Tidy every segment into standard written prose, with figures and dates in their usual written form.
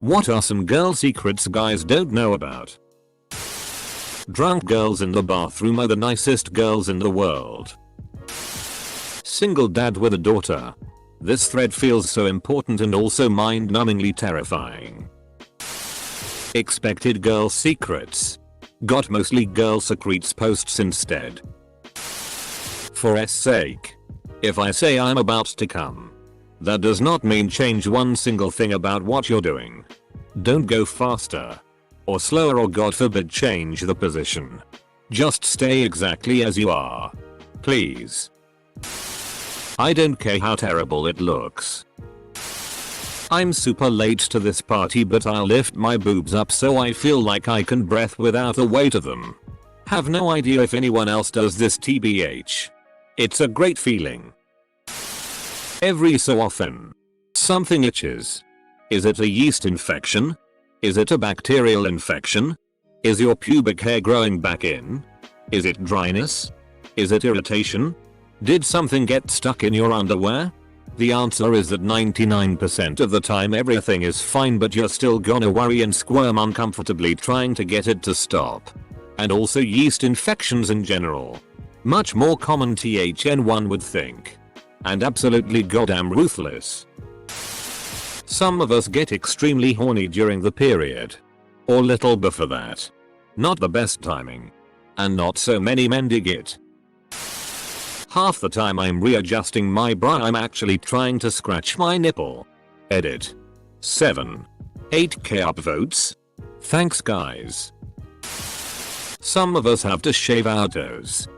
What are some girl secrets guys don't know about? Drunk girls in the bathroom are the nicest girls in the world. Single dad with a daughter. This thread feels so important and also mind-numbingly terrifying. Expected girl secrets. Got mostly girl secrets posts instead. For S sake. If I say I'm about to come, that does not mean change one single thing about what you're doing. Don't go faster or slower, or God forbid change the position. Just stay exactly as you are. Please. I don't care how terrible it looks. I'm super late to this party, but I'll lift my boobs up so I feel like I can breathe without the weight of them. Have no idea if anyone else does this, TBH. It's a great feeling. Every so often, something itches. Is it a yeast infection? Is it a bacterial infection? Is your pubic hair growing back in? Is it dryness? Is it irritation? Did something get stuck in your underwear? The answer is that 99% of the time everything is fine, but you're still gonna worry and squirm uncomfortably trying to get it to stop. And also yeast infections in general. Much more common than one would think. And absolutely goddamn ruthless. Some of us get extremely horny during the period. Or little before that. Not the best timing. And not so many men dig it. Half the time I'm readjusting my bra, I'm actually trying to scratch my nipple. Edit. 7. 8k upvotes. Thanks guys. Some of us have to shave our toes.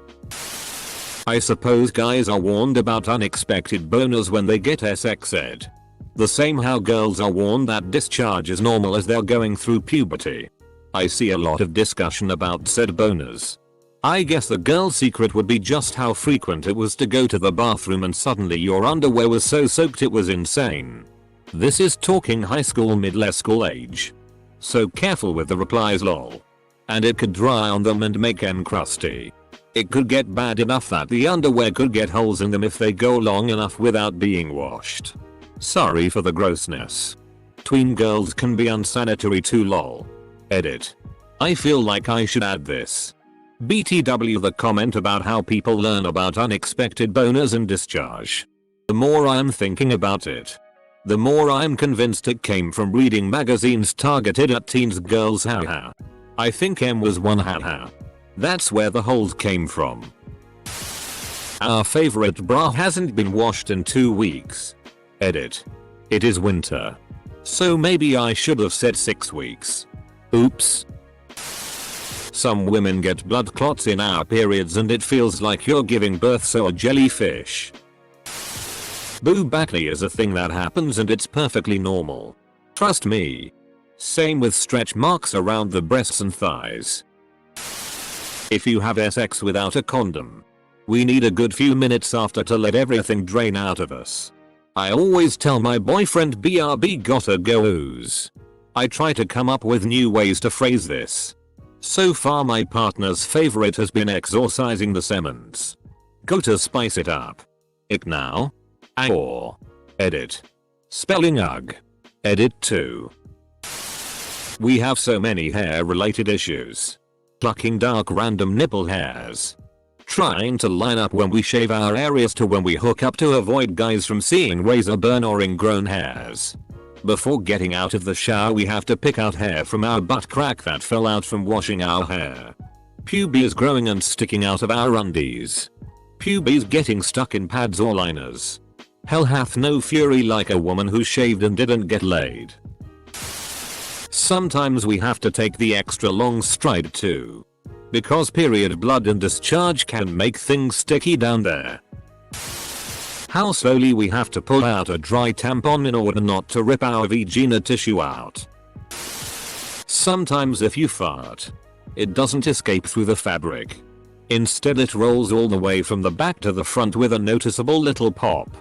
I suppose guys are warned about unexpected boners when they get sex ed. The same how girls are warned that discharge is normal as they're going through puberty. I see a lot of discussion about said boners. I guess the girl secret would be just how frequent it was to go to the bathroom and suddenly your underwear was so soaked it was insane. This is talking high school, middle school age. So careful with the replies, lol. And it could dry on them and make them crusty. It could get bad enough that the underwear could get holes in them if they go long enough without being washed. Sorry for the grossness. Tween girls can be unsanitary too, lol. Edit. I feel like I should add this. BTW, the comment about how people learn about unexpected boners and discharge. The more I'm thinking about it, the more I'm convinced it came from reading magazines targeted at teens girls, haha. I think M was one, haha. That's where the holes came from. Our favorite bra hasn't been washed in 2 weeks. Edit. It is winter. So maybe I should have said 6 weeks. Oops. Some women get blood clots in our periods and it feels like you're giving birth, so a jellyfish. Boob acne is a thing that happens and it's perfectly normal. Trust me. Same with stretch marks around the breasts and thighs. If you have sex without a condom, we need a good few minutes after to let everything drain out of us. I always tell my boyfriend BRB gotta go ooze. I try to come up with new ways to phrase this. So far my partner's favorite has been exorcising the semens. Go to spice it up. Ick now. Or. Edit. Spelling ugh. Edit 2. We have so many hair related issues. Plucking dark random nipple hairs. Trying to line up when we shave our areas to when we hook up to avoid guys from seeing razor burn or ingrown hairs. Before getting out of the shower we have to pick out hair from our butt crack that fell out from washing our hair. Pubes growing and sticking out of our undies. Pubes getting stuck in pads or liners. Hell hath no fury like a woman who shaved and didn't get laid. Sometimes we have to take the extra long stride too. Because period blood and discharge can make things sticky down there. How slowly we have to pull out a dry tampon in order not to rip our vagina tissue out. Sometimes if you fart, it doesn't escape through the fabric. Instead it rolls all the way from the back to the front with a noticeable little pop.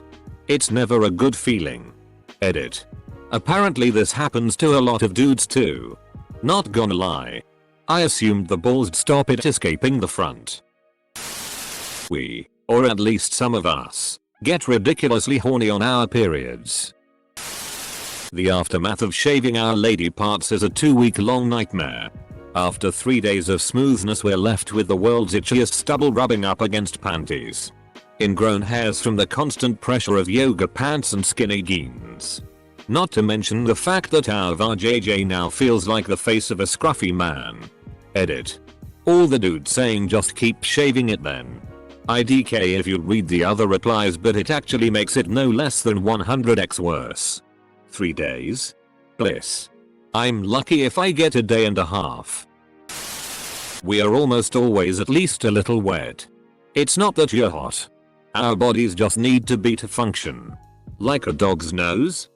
It's never a good feeling. Edit. Apparently this happens to a lot of dudes too. Not gonna lie. I assumed the balls stop it escaping the front. We, or at least some of us, get ridiculously horny on our periods. The aftermath of shaving our lady parts is a 2-week long nightmare. After 3 days of smoothness we're left with the world's itchiest stubble rubbing up against panties. Ingrown hairs from the constant pressure of yoga pants and skinny jeans. Not to mention the fact that our vajayjay now feels like the face of a scruffy man. Edit. All the dudes saying just keep shaving it then. IDK if you'd read the other replies, but it actually makes it no less than 100x worse. 3 days? Bliss. I'm lucky if I get a day and a half. We are almost always at least a little wet. It's not that you're hot. Our bodies just need to be to function. Like a dog's nose?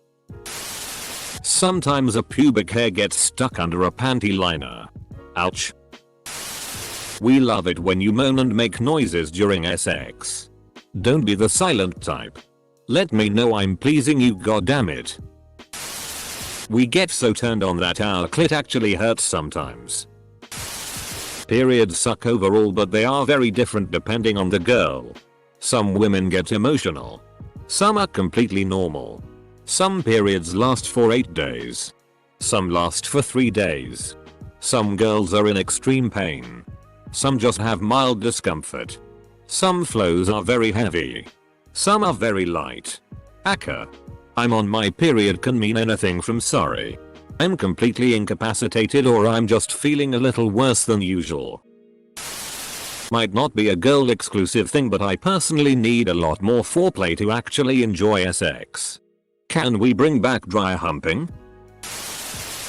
Sometimes a pubic hair gets stuck under a panty liner. Ouch. We love it when you moan and make noises during sex. Don't be the silent type. Let me know I'm pleasing you, goddammit. We get so turned on that our clit actually hurts sometimes. Periods suck overall, but they are very different depending on the girl. Some women get emotional. Some are completely normal. Some periods last for 8 days. Some last for 3 days. Some girls are in extreme pain. Some just have mild discomfort. Some flows are very heavy. Some are very light. Aka. I'm on my period can mean anything from sorry, I'm completely incapacitated, or I'm just feeling a little worse than usual. Might not be a girl exclusive thing, but I personally need a lot more foreplay to actually enjoy sex. Can we bring back dry humping?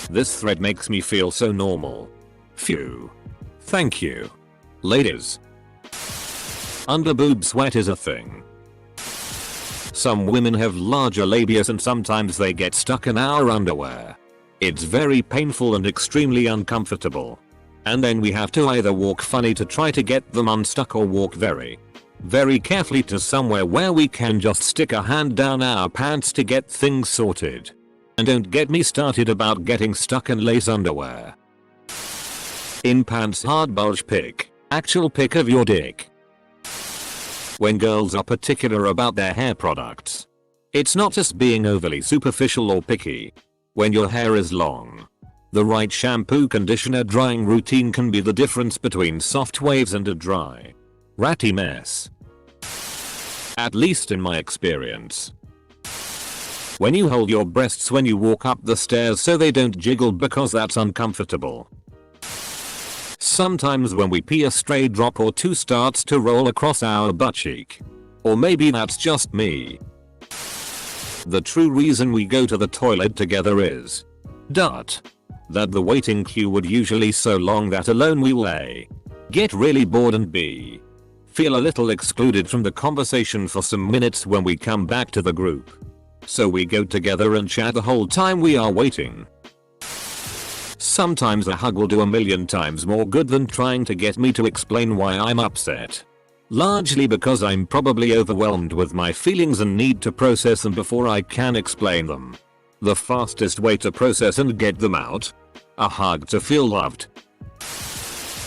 This thread makes me feel so normal. Phew. Thank you. Ladies. Underboob sweat is a thing. Some women have larger labias and sometimes they get stuck in our underwear. It's very painful and extremely uncomfortable. And then we have to either walk funny to try to get them unstuck or walk very, very carefully to somewhere where we can just stick a hand down our pants to get things sorted. And don't get me started about getting stuck in lace underwear. In pants hard bulge pic. Actual pic of your dick. When girls are particular about their hair products. It's not just being overly superficial or picky. When your hair is long, the right shampoo, conditioner, drying routine can be the difference between soft waves and a dry, ratty mess. At least in my experience. When you hold your breasts when you walk up the stairs so they don't jiggle because that's uncomfortable. Sometimes when we pee a stray drop or two starts to roll across our butt cheek. Or maybe that's just me. The true reason we go to the toilet together is that the waiting queue would usually so long that alone we will A. Get really bored and B. Feel a little excluded from the conversation for some minutes when we come back to the group. So we go together and chat the whole time we are waiting. Sometimes a hug will do a million times more good than trying to get me to explain why I'm upset. Largely because I'm probably overwhelmed with my feelings and need to process them before I can explain them. The fastest way to process and get them out? A hug to feel loved.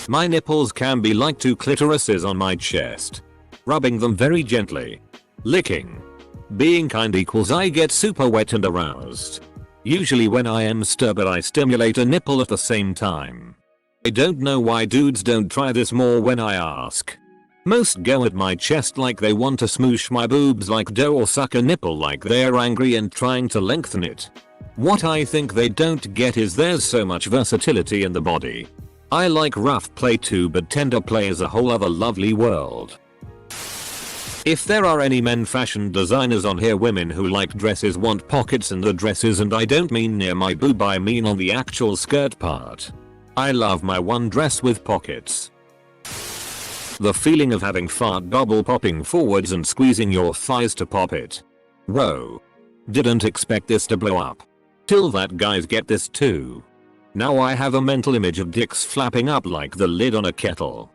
My nipples can be like 2 clitorises on my chest. Rubbing them very gently. Licking. Being kind equals I get super wet and aroused. Usually when I am stirred, but I stimulate a nipple at the same time. I don't know why dudes don't try this more when I ask. Most go at my chest like they want to smoosh my boobs like dough or suck a nipple like they're angry and trying to lengthen it. What I think they don't get is there's so much versatility in the body. I like rough play too, but tender play is a whole other lovely world. If there are any men fashion designers on here, women who like dresses want pockets in the dresses, and I don't mean near my boob, I mean on the actual skirt part. I love my one dress with pockets. The feeling of having fart bubble popping forwards and squeezing your thighs to pop it. Whoa. Didn't expect this to blow up. Till that guys get this too. Now I have a mental image of dicks flapping up like the lid on a kettle.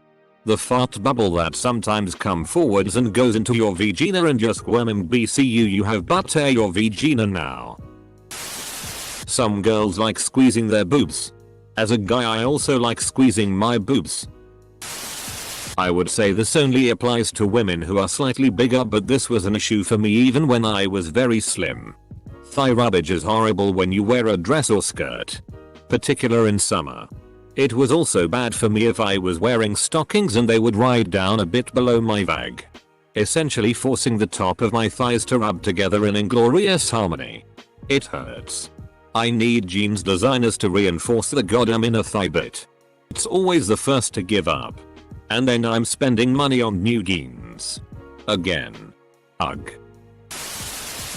The fart bubble that sometimes come forwards and goes into your vagina and just squirming BCU, you have butt air your vagina now. Some girls like squeezing their boobs. As a guy I also like squeezing my boobs. I would say this only applies to women who are slightly bigger, but this was an issue for me even when I was very slim. Thigh rubbage is horrible when you wear a dress or skirt. Particular in summer. It was also bad for me if I was wearing stockings and they would ride down a bit below my vag, essentially forcing the top of my thighs to rub together in inglorious harmony. It hurts. I need jeans designers to reinforce the goddamn inner thigh bit. It's always the first to give up. And then I'm spending money on new jeans. Again. Ugh.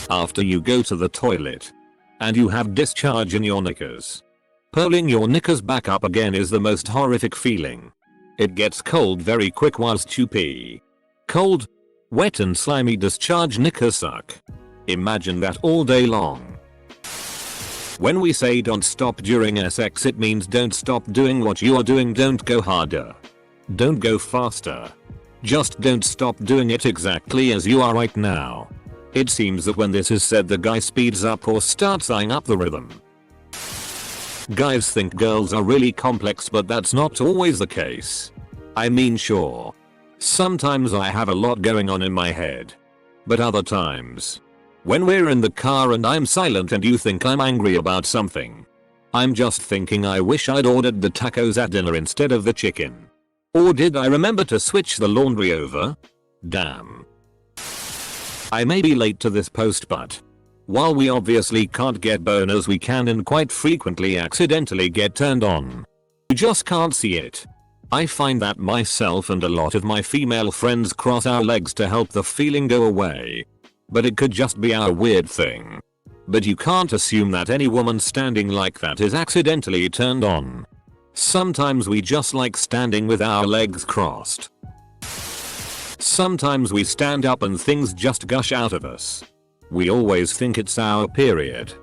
After you go to the toilet and you have discharge in your knickers. Pulling your knickers back up again is the most horrific feeling. It gets cold very quick whilst you pee. Cold, wet and slimy discharge knickers suck. Imagine that all day long. When we say don't stop during sex, it means don't stop doing what you are doing. Don't go harder. Don't go faster. Just don't stop doing it exactly as you are right now. It seems that when this is said, the guy speeds up or starts eyeing up the rhythm. Guys think girls are really complex, but that's not always the case. I mean, sure. Sometimes I have a lot going on in my head. But other times, when we're in the car and I'm silent and you think I'm angry about something, I'm just thinking I wish I'd ordered the tacos at dinner instead of the chicken. Or did I remember to switch the laundry over? Damn. I may be late to this post, but while we obviously can't get boners, we can and quite frequently accidentally get turned on. You just can't see it. I find that myself and a lot of my female friends cross our legs to help the feeling go away. But it could just be our weird thing. But you can't assume that any woman standing like that is accidentally turned on. Sometimes we just like standing with our legs crossed. Sometimes we stand up and things just gush out of us. We always think it's our period.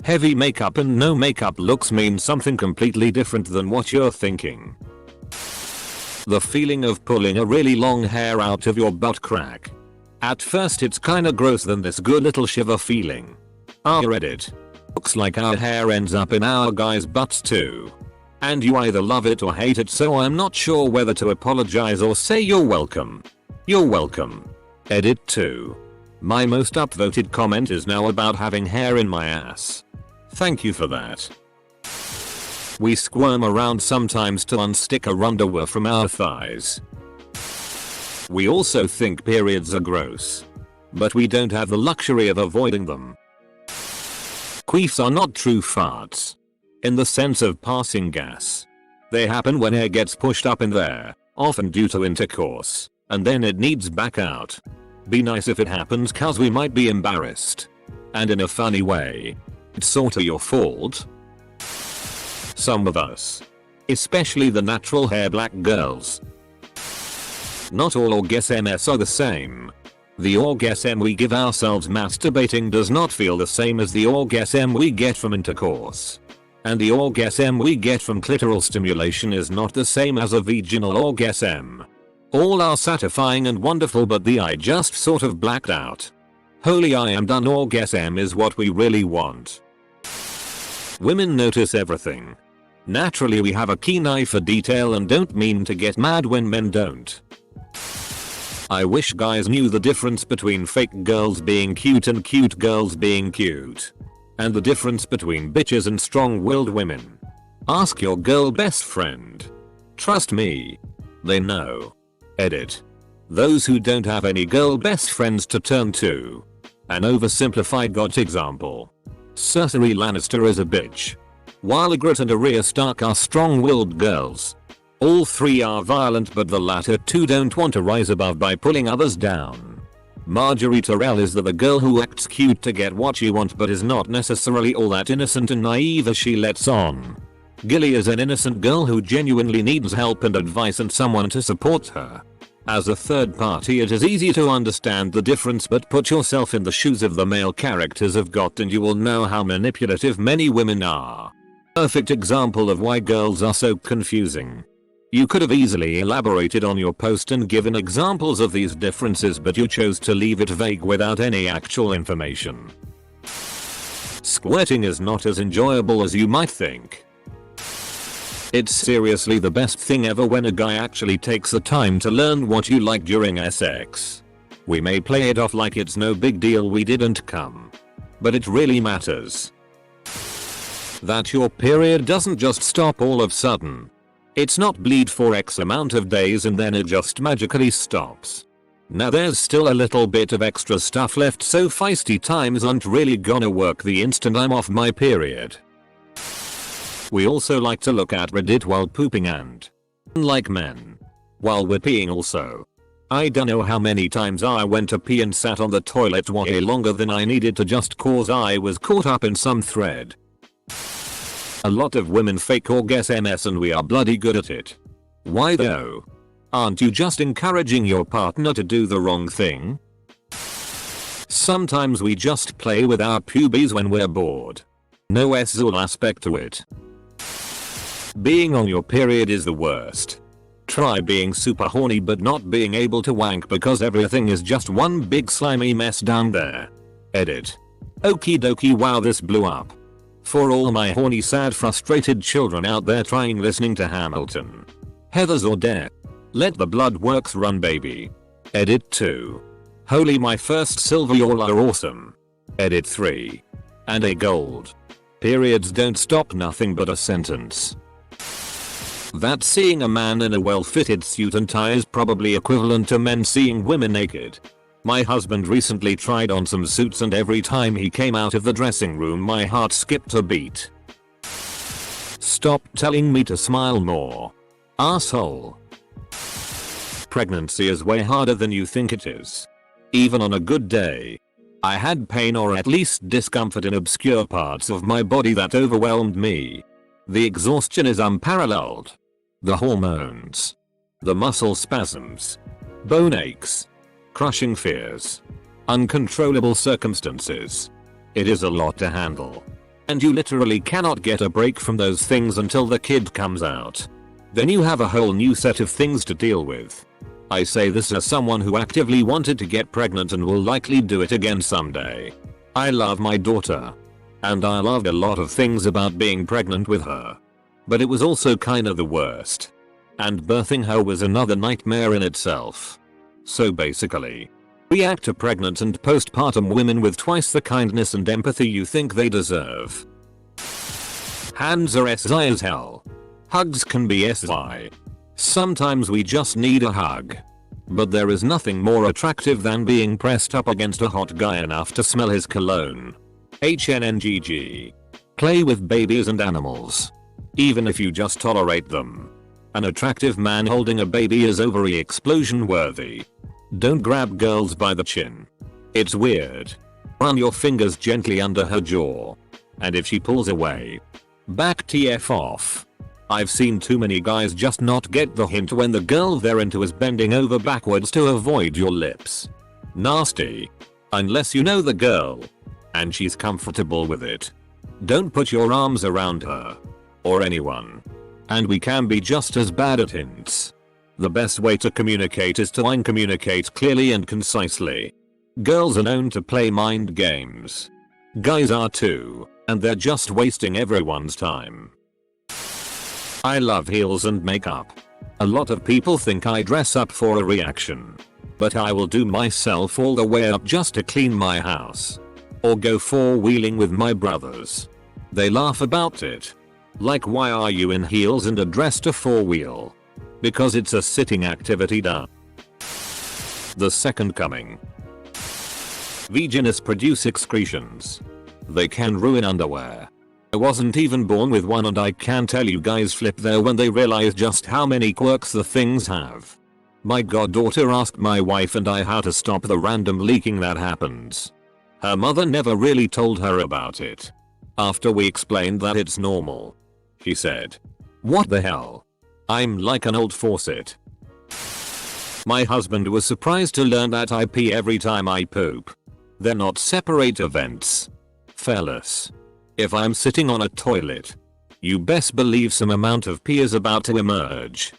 Heavy makeup and no makeup looks mean something completely different than what you're thinking. The feeling of pulling a really long hair out of your butt crack. At first it's kinda gross, then this good little shiver feeling. Reddit. Looks like our hair ends up in our guys' butts too. And you either love it or hate it, so I'm not sure whether to apologize or say you're welcome. You're welcome. Edit 2. My most upvoted comment is now about having hair in my ass. Thank you for that. We squirm around sometimes to unstick our underwear from our thighs. We also think periods are gross. But we don't have the luxury of avoiding them. Queefs are not true farts. In the sense of passing gas. They happen when air gets pushed up in there, often due to intercourse, and then it needs back out. Be nice if it happens, cause we might be embarrassed. And in a funny way. It's sorta your fault. Some of us. Especially the natural hair black girls. Not all orgasms are the same. The orgasm we give ourselves masturbating does not feel the same as the orgasm we get from intercourse. And the orgasm we get from clitoral stimulation is not the same as a vaginal orgasm. All are satisfying and wonderful, but the I just sort of blacked out. Holy I am done orgasm is what we really want. Women notice everything. Naturally we have a keen eye for detail and don't mean to get mad when men don't. I wish guys knew the difference between fake girls being cute and cute girls being cute. And the difference between bitches and strong-willed women. Ask your girl best friend. Trust me. They know. Edit. Those who don't have any girl best friends to turn to. An oversimplified got example. Cersei Lannister is a bitch. While Ygritte and Arya Stark are strong-willed girls. All three are violent, but the latter two don't want to rise above by pulling others down. Marjorie Tyrell is the girl who acts cute to get what she wants but is not necessarily all that innocent and naive as she lets on. Gilly is an innocent girl who genuinely needs help and advice and someone to support her. As a third party it is easy to understand the difference, but put yourself in the shoes of the male characters of GOT and you will know how manipulative many women are. Perfect example of why girls are so confusing. You could have easily elaborated on your post and given examples of these differences, but you chose to leave it vague without any actual information. Squirting is not as enjoyable as you might think. It's seriously the best thing ever when a guy actually takes the time to learn what you like during sex. We may play it off like it's no big deal we didn't come. but it really matters. That your period doesn't just stop all of a sudden. It's not bleed for X amount of days and then it just magically stops. Now there's still a little bit of extra stuff left, so feisty times aren't really gonna work the instant I'm off my period. We also like to look at Reddit while pooping and, like men, while we're peeing also. I don't know how many times I went to pee and sat on the toilet way longer than I needed to just cause I was caught up in some thread. A lot of women fake or guess MS and we are bloody good at it. Why though? Aren't you just encouraging your partner to do the wrong thing? Sometimes we just play with our pubes when we're bored. No S-zul aspect to it. Being on your period is the worst. Try being super horny but not being able to wank because everything is just one big slimy mess down there. Edit. Okie dokie, wow, this blew up. For all my horny, sad, frustrated children out there trying listening to Hamilton. Heathers or Dare. Let the blood works run, baby. Edit 2. Holy, my first silver, y'all are awesome. Edit 3. And a gold. Periods don't stop nothing but a sentence. That seeing a man in a well-fitted suit and tie is probably equivalent to men seeing women naked. My husband recently tried on some suits and every time he came out of the dressing room my heart skipped a beat. Stop telling me to smile more. Asshole. Pregnancy is way harder than you think it is. Even on a good day. I had pain or at least discomfort in obscure parts of my body that overwhelmed me. The exhaustion is unparalleled. The hormones. The muscle spasms. Bone aches. Crushing fears. Uncontrollable circumstances. It is a lot to handle. And you literally cannot get a break from those things until the kid comes out. Then you have a whole new set of things to deal with. I say this as someone who actively wanted to get pregnant and will likely do it again someday. I love my daughter. And I loved a lot of things about being pregnant with her. But it was also kinda the worst. And birthing her was another nightmare in itself. So basically, react to pregnant and postpartum women with twice the kindness and empathy you think they deserve. Hands are SI as hell. Hugs can be SI. Sometimes we just need a hug. But there is nothing more attractive than being pressed up against a hot guy enough to smell his cologne. HNNGG. Play with babies and animals. Even if you just tolerate them. An attractive man holding a baby is ovary explosion worthy. Don't grab girls by the chin. It's weird. Run your fingers gently under her jaw. And if she pulls away, back TF off. I've seen too many guys just not get the hint when the girl they're into is bending over backwards to avoid your lips. Nasty. Unless you know the girl. And she's comfortable with it. Don't put your arms around her. Or anyone. And we can be just as bad at hints. The best way to communicate is to uncommunicate clearly and concisely. Girls are known to play mind games. Guys are too, and they're just wasting everyone's time. I love heels and makeup. A lot of people think I dress up for a reaction. But I will do myself all the way up just to clean my house. Or go four-wheeling with my brothers. They laugh about it. Like, why are you in heels and a dress to four-wheel? Because it's a sitting activity, duh. The second coming. Vaginas produce excretions. They can ruin underwear. I wasn't even born with one and I can tell you guys flip there when they realize just how many quirks the things have. My goddaughter asked my wife and I how to stop the random leaking that happens. Her mother never really told her about it. After we explained that it's normal, she said, "What the hell? I'm like an old faucet." My husband was surprised to learn that I pee every time I poop. They're not separate events. Fellas. If I'm sitting on a toilet, you best believe some amount of pee is about to emerge.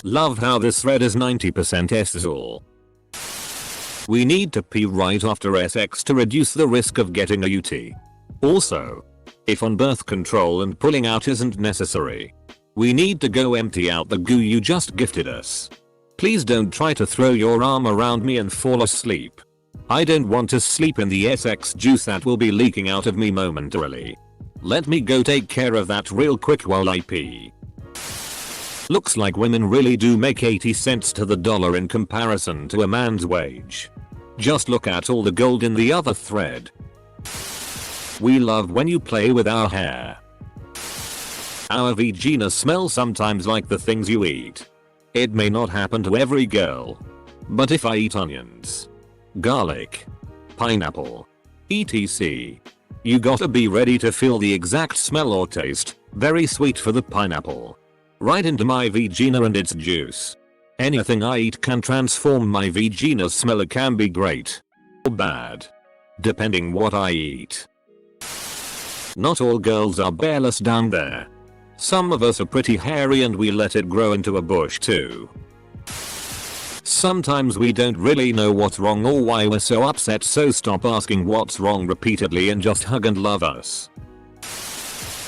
Love how this thread is 90% S-zul. We need to pee right after sex to reduce the risk of getting a UT. Also, if on birth control and pulling out isn't necessary, we need to go empty out the goo you just gifted us. Please don't try to throw your arm around me and fall asleep. I don't want to sleep in the SX juice that will be leaking out of me momentarily. Let me go take care of that real quick while I pee. Looks like women really do make 80 cents to the dollar in comparison to a man's wage. Just look at all the gold in the other thread. We love when you play with our hair. Our vagina smells sometimes like the things you eat. It may not happen to every girl. But if I eat onions, garlic, pineapple, etc. You gotta be ready to feel the exact smell or taste, very sweet for the pineapple. Right into my vagina and its juice. Anything I eat can transform my vagina's smell. It can be great or bad, depending what I eat. Not all girls are bearless down there. Some of us are pretty hairy and we let it grow into a bush too. Sometimes we don't really know what's wrong or why we're so upset, so stop asking what's wrong repeatedly and just hug and love us.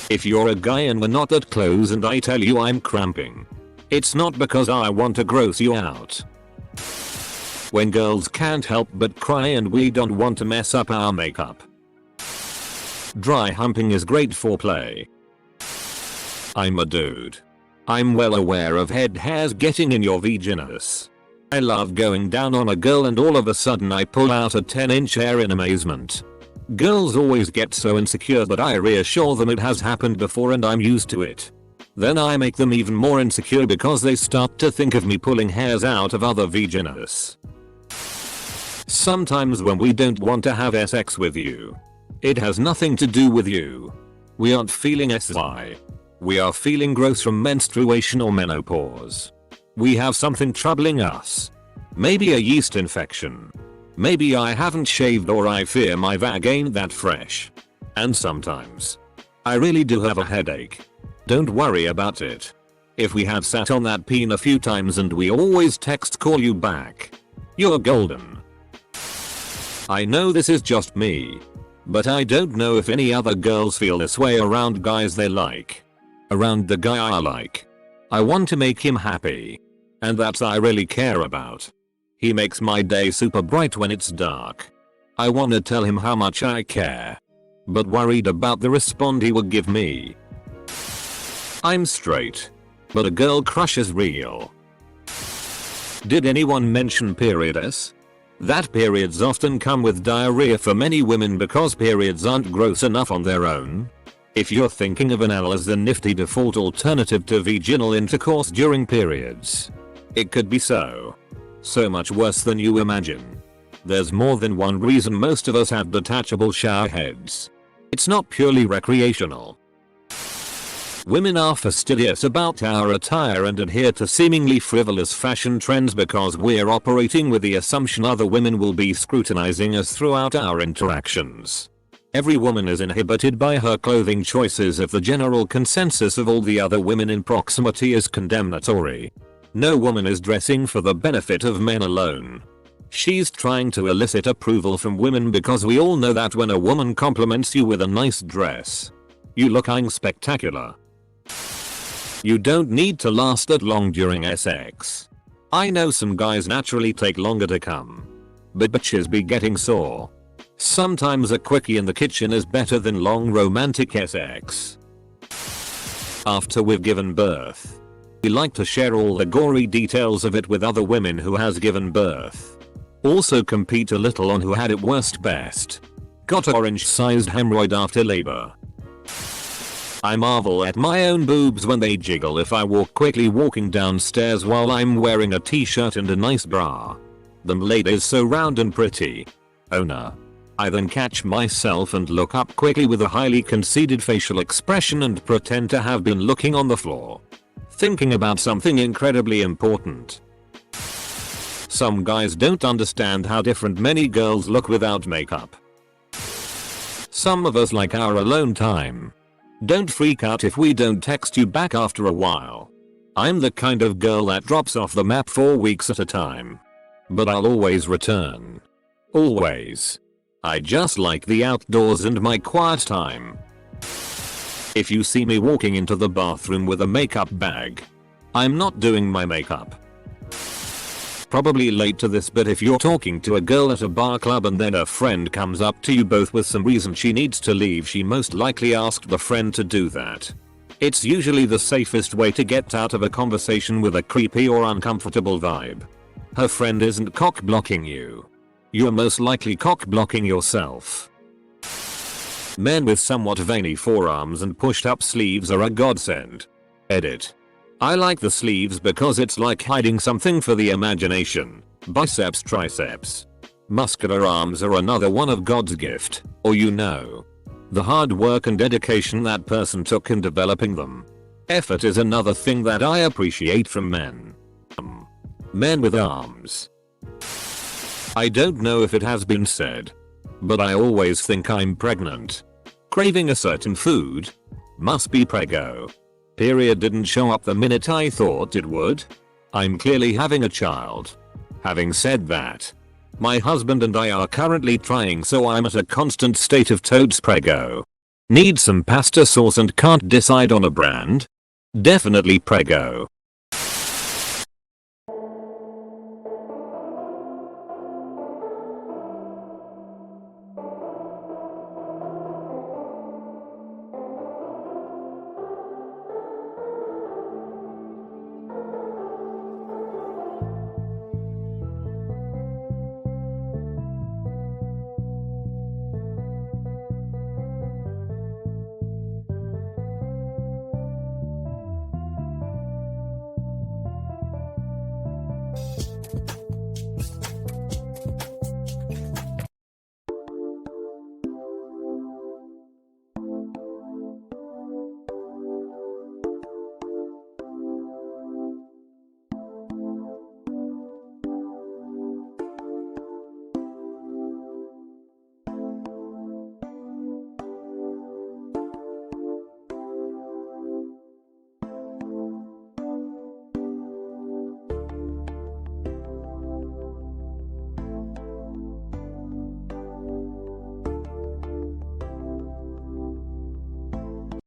If you're a guy and we're not that close and I tell you I'm cramping, it's not because I want to gross you out. When girls can't help but cry and we don't want to mess up our makeup. Dry humping is great foreplay. I'm a dude. I'm well aware of head hairs getting in your vaginas. I love going down on a girl and all of a sudden I pull out a 10-inch hair in amazement. Girls always get so insecure, but I reassure them it has happened before and I'm used to it. Then I make them even more insecure because they start to think of me pulling hairs out of other vaginas. Sometimes when we don't want to have sex with you, it has nothing to do with you. We aren't feeling SY. We are feeling gross from menstruation or menopause. We have something troubling us. Maybe a yeast infection. Maybe I haven't shaved or I fear my vag ain't that fresh. And sometimes I really do have a headache. Don't worry about it. If we have sat on that peen a few times and we always text call you back, you're golden. I know this is just me, but I don't know if any other girls feel this way around guys they like. Around the guy I like. I want to make him happy. And that's I really care about. He makes my day super bright when it's dark. I wanna tell him how much I care. But worried about the response he will give me. I'm straight. But a girl crush is real. Did anyone mention periods? That periods often come with diarrhea for many women because periods aren't gross enough on their own. If you're thinking of anal as the nifty default alternative to vaginal intercourse during periods, it could be so. So much worse than you imagine. There's more than one reason most of us have detachable shower heads. It's not purely recreational. Women are fastidious about our attire and adhere to seemingly frivolous fashion trends because we're operating with the assumption other women will be scrutinizing us throughout our interactions. Every woman is inhibited by her clothing choices if the general consensus of all the other women in proximity is condemnatory. No woman is dressing for the benefit of men alone. She's trying to elicit approval from women because we all know that when a woman compliments you with a nice dress, you looking spectacular. You don't need to last that long during sex. I know some guys naturally take longer to come, but bitches be getting sore. Sometimes a quickie in the kitchen is better than long romantic sex. After we've given birth, we like to share all the gory details of it with other women who has given birth. Also compete a little on who had it worst best. Got orange-sized hemorrhoid after labor. I marvel at my own boobs when they jiggle if I walk quickly walking downstairs while I'm wearing a t-shirt and a nice bra. Them ladies so round and pretty. Oh no. I then catch myself and look up quickly with a highly conceited facial expression and pretend to have been looking on the floor, thinking about something incredibly important. Some guys don't understand how different many girls look without makeup. Some of us like our alone time. Don't freak out if we don't text you back after a while. I'm the kind of girl that drops off the map for weeks at a time. But I'll always return. Always. I just like the outdoors and my quiet time. If you see me walking into the bathroom with a makeup bag, I'm not doing my makeup. probably late to this, but if you're talking to a girl at a bar club and then a friend comes up to you both with some reason she needs to leave, she most likely asked the friend to do that. It's usually the safest way to get out of a conversation with a creepy or uncomfortable vibe. Her friend isn't cock blocking you. You're most likely cock blocking yourself. Men with somewhat veiny forearms and pushed up sleeves are a godsend. Edit. I like the sleeves because it's like hiding something for the imagination. Biceps, triceps. Muscular arms are another one of God's gift, or the hard work and dedication that person took in developing them. Effort is another thing that I appreciate from men. Men with arms. I don't know if it has been said, but I always think I'm pregnant. Craving a certain food? Must be prego. Period didn't show up the minute I thought it would. I'm clearly having a child. Having said that, my husband and I are currently trying, so I'm at a constant state of toads prego. Need some pasta sauce and can't decide on a brand? Definitely prego.